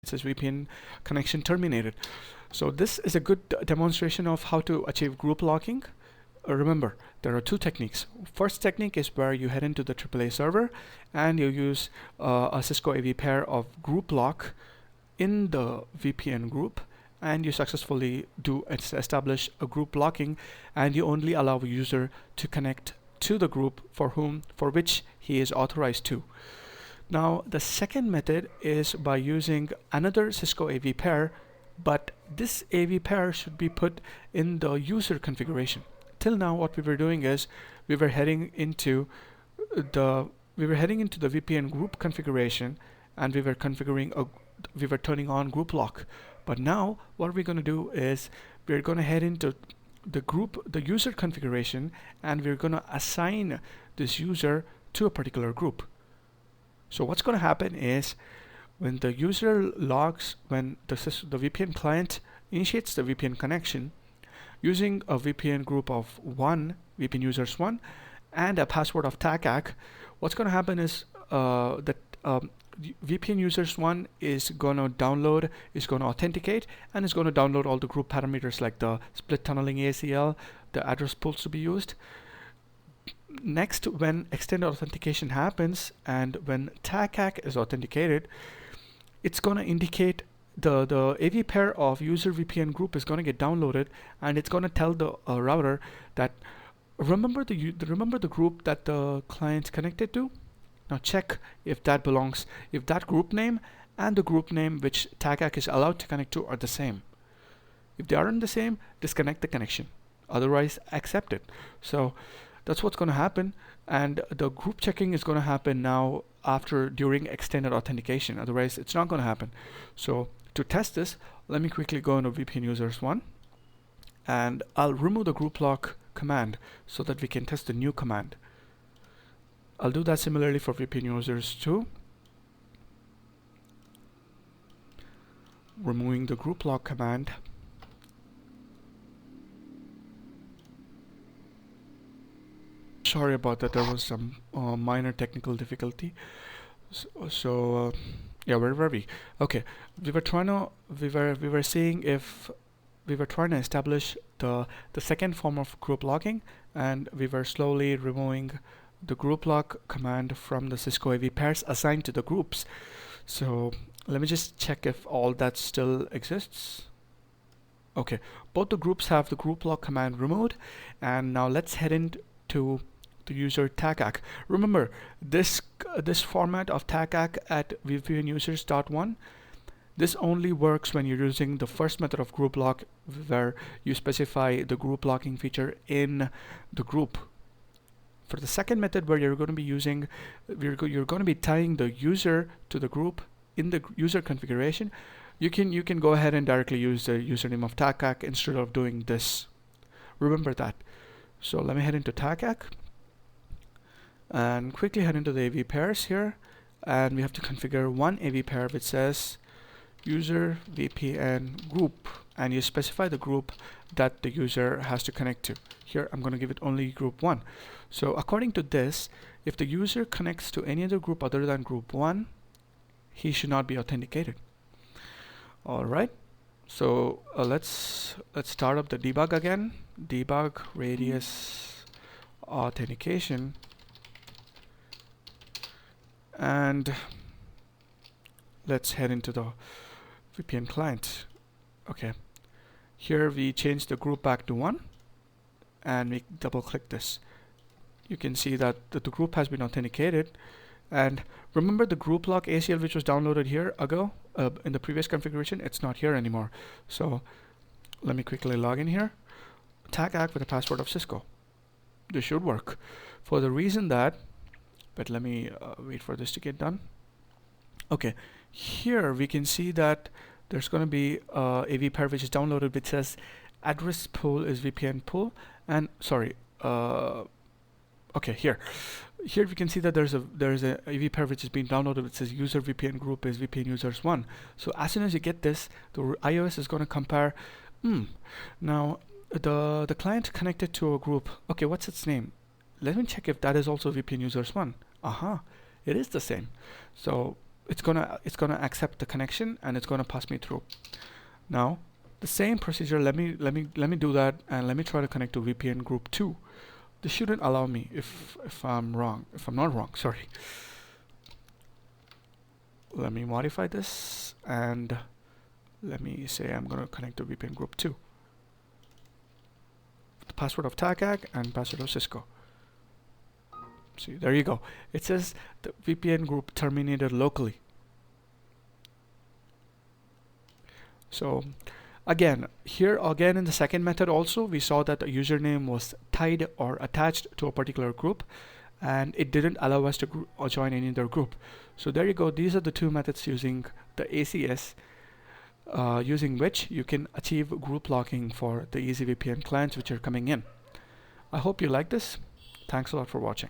It says VPN connection terminated. So this is a good demonstration of how to achieve group locking. Remember, there are two techniques. First technique is where you head into the AAA server and you use a Cisco AV pair of group lock in the VPN group, and you successfully do establish a group locking, and you only allow a user to connect to the group for which he is authorized to. Now the second method is by using another Cisco AV pair, but this AV pair should be put in the user configuration. Till now what we were doing is we were heading into the VPN group configuration, and we were turning on group lock. But now what we're going to do is we're going to head into the user configuration, and we're going to assign this user to a particular group. So what's going to happen is when the user logs, when the VPN client initiates the VPN connection using a VPN group of VPN users 1 and a password of TACAC, what's going to happen is that VPN users 1 is going to download, is going to authenticate, and is going to download all the group parameters like the split tunneling ACL, the address pools to be used. Next, when extended authentication happens and when TACAC is authenticated, it's going to indicate the AV pair of user VPN group is going to get downloaded, and it's going to tell the router that remember the group that the client's connected to. Now check if that group name and the group name which TACAC is allowed to connect to are the same. If they aren't the same, disconnect the connection. Otherwise, accept it. So that's what's going to happen, and the group checking is going to happen now during extended authentication. Otherwise, it's not going to happen. So to test this, let me quickly go into VPN users 1, and I'll remove the group lock command so that we can test the new command. I'll do that similarly for VPN users 2. Removing the group lock command. Sorry about that, there was some minor technical difficulty. Yeah, where were we? Okay, we were trying to establish the second form of group locking, and we were slowly removing the group lock command from the Cisco AV pairs assigned to the groups. So let me just check if all that still exists. Okay, both the groups have the group lock command removed, and now let's head into the user TACAC. Remember, this format of TACAC at VPN users.1, this only works when you're using the first method of group lock, where you specify the group locking feature in the group. For the second method, where you're going to be tying the user to the group in the user configuration, you can go ahead and directly use the username of TACAC instead of doing this. Remember that. So let me head into TACAC and quickly head into the AV pairs here, and we have to configure one AV pair which says user VPN group, and you specify the group that the user has to connect to. Here I'm going to give it only group 1. So according to this, if the user connects to any other group other than group 1, he should not be authenticated. Alright, so let's start up the debug again. Debug radius authentication, and let's head into the VPN client. Okay, here we change the group back to 1, and we double click this. You can see that the group has been authenticated, and remember the group lock ACL which was downloaded here ago in the previous configuration, it's not here anymore. So let me quickly log in here, TACAC with a password of Cisco. This should work, for the reason that, but let me wait for this to get done. Okay, here we can see that there's going to be AV pair which is downloaded which says address pool is VPN pool, and sorry, okay, here we can see that there's a AV pair which is being downloaded which says user VPN group is VPN users 1. So as soon as you get this, the iOS is going to compare. Now the client connected to a group. Okay, what's its name? Let me check if that is also VPN users 1. Aha, it is the same. So it's gonna accept the connection and it's gonna pass me through. Now the same procedure, let me do that, and let me try to connect to VPN group 2. This shouldn't allow me if I'm not wrong, sorry. Let me modify this and let me say I'm going to connect to VPN group 2. The password of TACAC and password of Cisco. See, there you go. It says the VPN group terminated locally. So again, here again in the second method also, we saw that the username was tied or attached to a particular group, and it didn't allow us to join any other group. So there you go. These are the two methods using the ACS, using which you can achieve group locking for the EZVPN clients which are coming in. I hope you like this. Thanks a lot for watching.